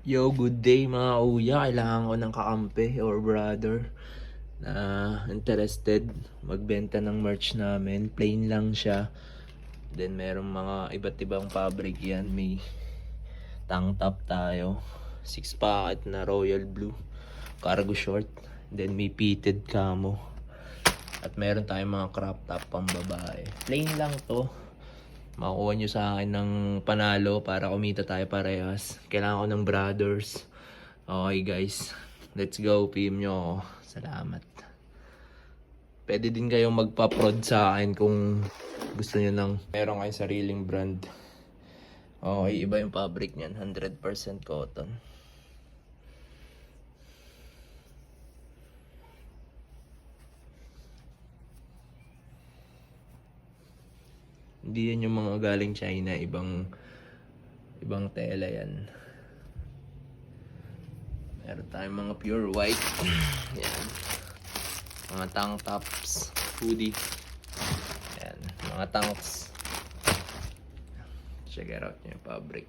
Yo, good day mga kuya. Kailangan ko ng kakampi or brother na interested magbenta ng merch namin. Plain lang siya. Then merong mga iba't ibang fabric yan. May tank top tayo. 6 packet na royal blue cargo short. Then may pitted camo. At meron tayong mga crop top pang babae. Plain lang to. Makuha nyo sa akin ng panalo para kumita tayo parehas. Kailangan ko ng brothers. Okay guys, let's go. PM nyo ako. Salamat. Pwede din kayong magpa-prod sa akin kung gusto nyo ng meron kayong sariling brand. Okay, iba yung fabric nyan. 100% cotton. Hindi yan yung mga galing China, ibang tela yan. Meron tayong mga pure white. Yan. Mga tank tops, hoodie. Yan, mga tanks. Check it out yung fabric.